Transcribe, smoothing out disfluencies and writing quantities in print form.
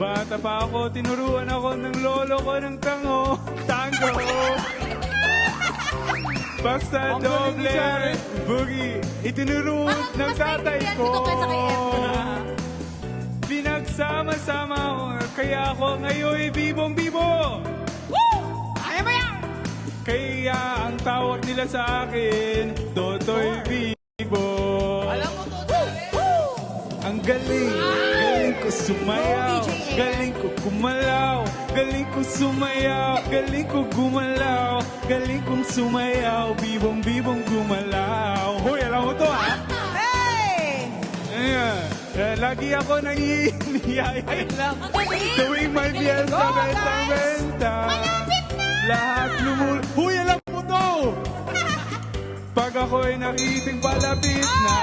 Bata pa ako, tinuruan ako ng lolo ko ng tango. Basta doble, boogie, itinuro ng tatay ko. Pinagsama-sama ko, kaya ako ngayon bibong-bibo. Kaya mo yan! Kaya ang tawag nila sa akin, Totoy Bibo. Alam mo, Totoy! Ang galing, galing ko sumayaw, galing ko gumalaw, galing ko sumayaw, galing ko gumalaw, galing kong sumayaw, bibong-bibong gumalaw. Hoy, alam mo to ha? Hey! Ayan, lagi ako nanginiyayay lang. Tuwing may fiesta, Go, benta-benta. Lahat lumul... Hoy, alam mo to! Pag ako'y nakiting palapit na,